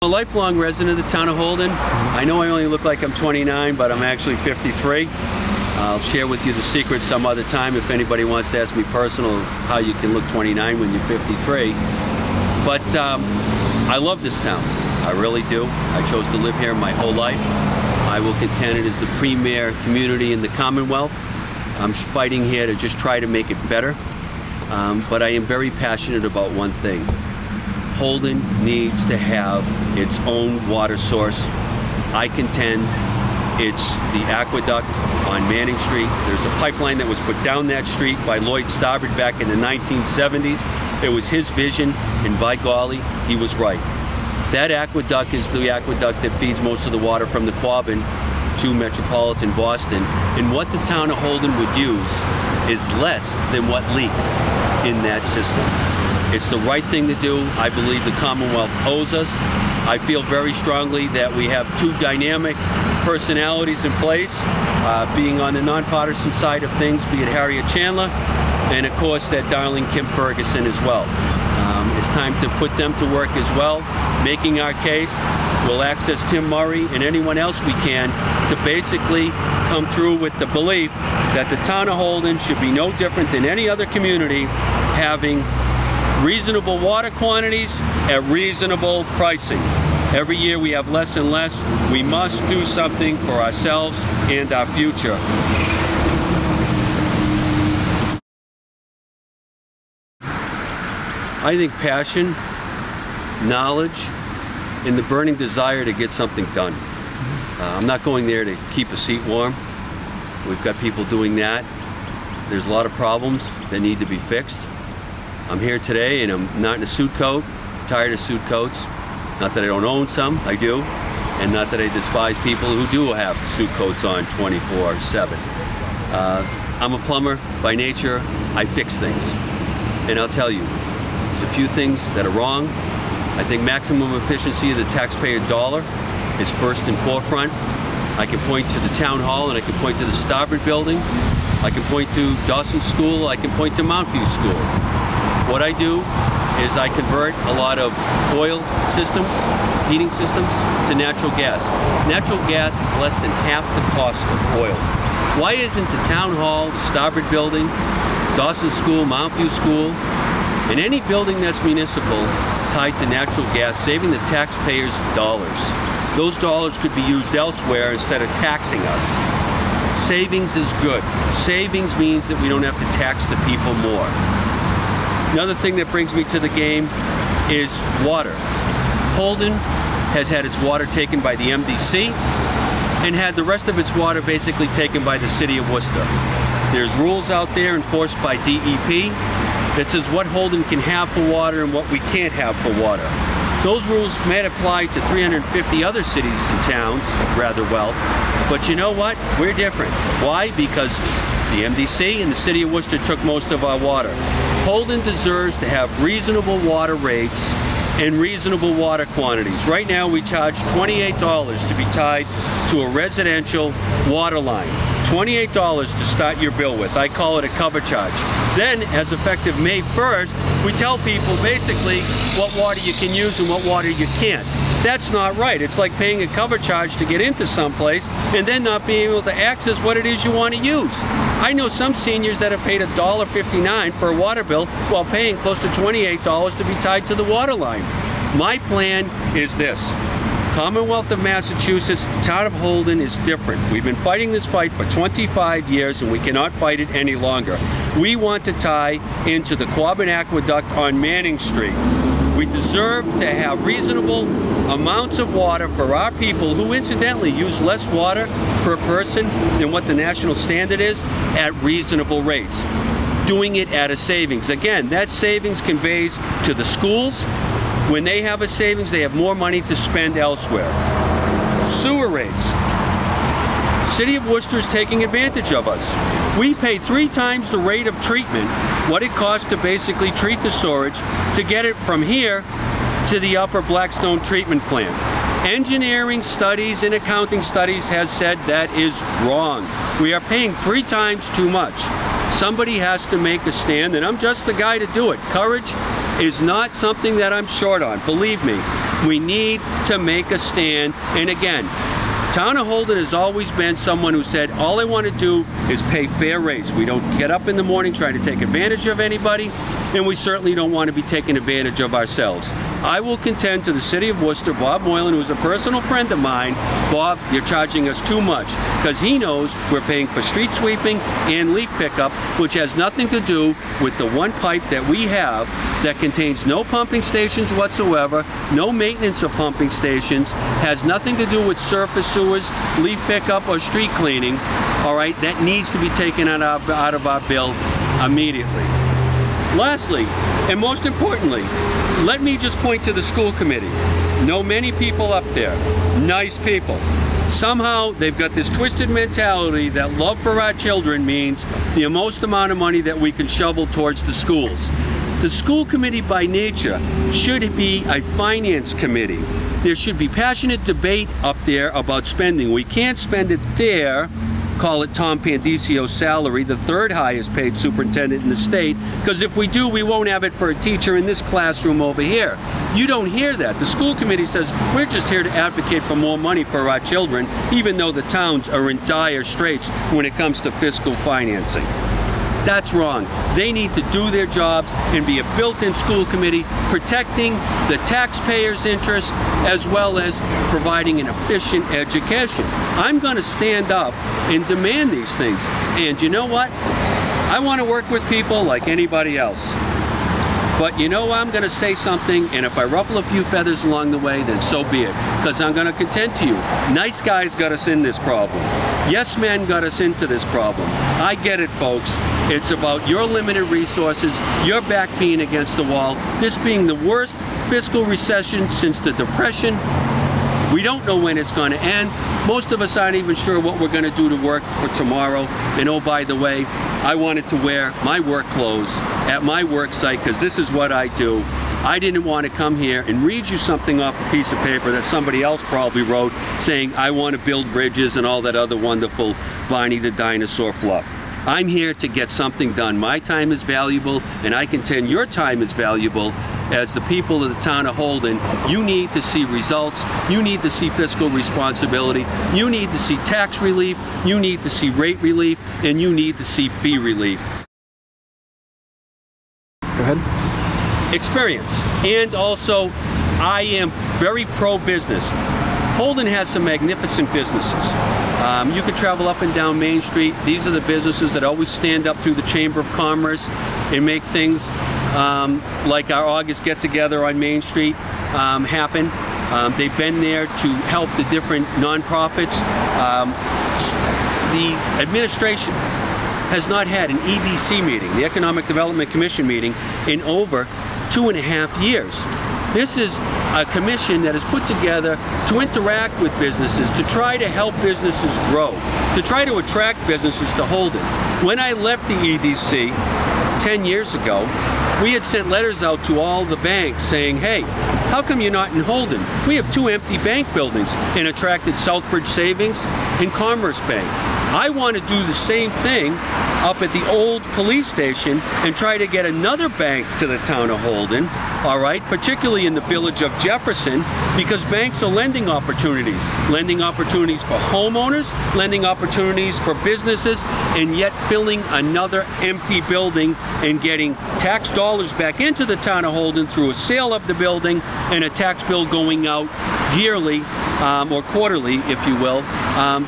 A lifelong resident of the town of Holden. I know I only look like I'm 29, but I'm actually 53. I'll share with you the secret some other time if anybody wants to ask me personal how you can look 29 when you're 53. But I love this town. I really do. I chose to live here my whole life. I will contend it is the premier community in the Commonwealth. I'm fighting here to just try to make it better. But I am very passionate about one thing. Holden needs to have its own water source. I contend it's the aqueduct on Manning Street. There's a pipeline that was put down that street by Lloyd Starboard back in the 1970s. It was his vision, and by golly, he was right. That aqueduct is the aqueduct that feeds most of the water from the Quabbin to metropolitan Boston. And what the town of Holden would use is less than what leaks in that system. It's the right thing to do. I believe the Commonwealth owes us. I feel very strongly that we have two dynamic personalities in place, being on the nonpartisan side of things, be it Harriet Chandler, and of course that darling Kim Ferguson as well. It's time to put them to work as well, making our case. We'll access Tim Murray and anyone else we can to basically come through with the belief that the town of Holden should be no different than any other community, having reasonable water quantities at reasonable pricing. Every year we have less and less. We must do something for ourselves and our future. I think passion, knowledge, and the burning desire to get something done. I'm not going there to keep a seat warm. We've got people doing that. There's a lot of problems that need to be fixed. I'm here today and I'm not in a suit coat. I'm tired of suit coats. Not that I don't own some, I do. And not that I despise people who do have suit coats on 24/7. I'm a plumber by nature. I fix things. And I'll tell you, there's a few things that are wrong. I think maximum efficiency of the taxpayer dollar is first and forefront. I can point to the town hall and I can point to the Starboard building. I can point to Dawson School. I can point to Mountview School. What I do is I convert a lot of oil systems, heating systems, to natural gas. Natural gas is less than half the cost of oil. Why isn't the town hall, the Starboard building, Dawson School, Mountview School, and any building that's municipal tied to natural gas, saving the taxpayers dollars? Those dollars could be used elsewhere instead of taxing us. Savings is good. Savings means that we don't have to tax the people more. Another thing that brings me to the game is water. Holden has had its water taken by the MDC and had the rest of its water basically taken by the city of Worcester. There's rules out there enforced by DEP that says what Holden can have for water and what we can't have for water. Those rules may apply to 350 other cities and towns rather well, but you know what? We're different. Why? Because the MDC and the city of Worcester took most of our water. Holden deserves to have reasonable water rates and reasonable water quantities. Right now we charge $28 to be tied to a residential water line. $28 to start your bill with. I call it a cover charge. Then, as effective May 1st, we tell people basically what water you can use and what water you can't. That's not right. It's like paying a cover charge to get into someplace and then not being able to access what it is you want to use. I know some seniors that have paid $1.59 for a water bill while paying close to $28 to be tied to the water line. My plan is this. Commonwealth of Massachusetts, the town of Holden is different. We've been fighting this fight for 25 years and we cannot fight it any longer. We want to tie into the Quabbin Aqueduct on Manning Street. We deserve to have reasonable amounts of water for our people who incidentally use less water per person than what the national standard is at reasonable rates. Doing it at a savings. Again, that savings conveys to the schools. When they have a savings, they have more money to spend elsewhere. Sewer rates. City of Worcester is taking advantage of us. We pay 3 times the rate of treatment, what it costs to basically treat the sewage, to get it from here to the Upper Blackstone treatment plant. Engineering studies and accounting studies has said that is wrong. We are paying 3 times too much. Somebody has to make a stand, and I'm just the guy to do it. Courage is not something that I'm short on. Believe me, we need to make a stand. And again, Town of Holden has always been someone who said, all I want to do is pay fair rates. We don't get up in the morning trying to take advantage of anybody, and we certainly don't want to be taken advantage of ourselves. I will contend to the City of Worcester, Bob Moylan, who is a personal friend of mine, Bob, you're charging us too much, because he knows we're paying for street sweeping and leaf pickup, which has nothing to do with the one pipe that we have that contains no pumping stations whatsoever, no maintenance of pumping stations, has nothing to do with surface sewers, leaf pickup, or street cleaning. All right, that needs to be taken out of our bill immediately. Lastly, and most importantly, let me just point to the school committee. Know many people up there, nice people. Somehow they've got this twisted mentality that love for our children means the most amount of money that we can shovel towards the schools. The school committee by nature should be a finance committee. There should be passionate debate up there about spending. We can't spend it there, call it Tom Pandicio's salary, the third highest paid superintendent in the state, because if we do, we won't have it for a teacher in this classroom over here. You don't hear that. The school committee says, we're just here to advocate for more money for our children, even though the towns are in dire straits when it comes to fiscal financing. That's wrong. They need to do their jobs and be a built-in school committee, protecting the taxpayers' interests as well as providing an efficient education. I'm going to stand up and demand these things. And you know what? I want to work with people like anybody else. But you know, I'm going to say something, and if I ruffle a few feathers along the way, then so be it. Because I'm going to contend to you, nice guys got us in this problem. Yes men got us into this problem. I get it, folks. It's about your limited resources, your back being against the wall, this being the worst fiscal recession since the Depression. We don't know when it's going to end. Most of us aren't even sure what we're going to do to work for tomorrow. And oh, by the way, I wanted to wear my work clothes at my work site because this is what I do. I didn't want to come here and read you something off a piece of paper that somebody else probably wrote saying I want to build bridges and all that other wonderful Barney the Dinosaur fluff. I'm here to get something done. My time is valuable, and I contend your time is valuable. As the people of the town of Holden, you need to see results, you need to see fiscal responsibility, you need to see tax relief, you need to see rate relief, and you need to see fee relief. Go ahead. Experience. And also, I am very pro-business. Holden has some magnificent businesses. You can travel up and down Main Street. These are the businesses that always stand up through the Chamber of Commerce and make things like our August get-together on Main Street happen. They've been there to help the different nonprofits. The administration has not had an EDC meeting, the Economic Development Commission meeting, in over 2.5 years. This is a commission that is put together to interact with businesses, to try to help businesses grow, to try to attract businesses to Holden. When I left the EDC 10 years ago, we had sent letters out to all the banks saying, hey, how come you're not in Holden? We have 2 empty bank buildings, and attracted Southbridge Savings and Commerce Bank. I want to do the same thing up at the old police station and try to get another bank to the town of Holden, all right, particularly in the village of Jefferson, because banks are lending opportunities for homeowners, lending opportunities for businesses, and yet filling another empty building and getting tax dollars back into the town of Holden through a sale of the building and a tax bill going out yearly or quarterly, if you will,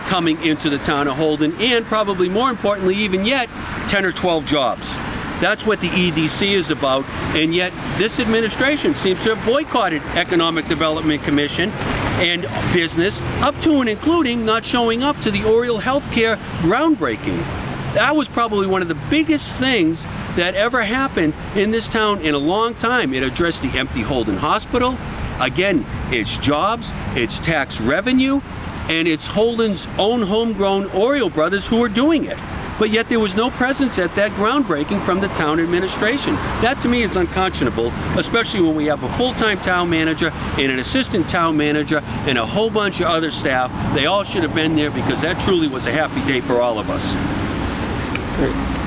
coming into the town of Holden, and probably more importantly even yet, 10 or 12 jobs. That's what the EDC is about, and yet this administration seems to have boycotted Economic Development Commission and business, up to and including not showing up to the Oriole Healthcare groundbreaking. That was probably one of the biggest things that ever happened in this town in a long time. It addressed the empty Holden Hospital. Again, it's jobs, it's tax revenue, and it's Holden's own homegrown Oriole brothers who are doing it. But yet there was no presence at that groundbreaking from the town administration. That to me is unconscionable, especially when we have a full-time town manager and an assistant town manager and a whole bunch of other staff. They all should have been there because that truly was a happy day for all of us. Great.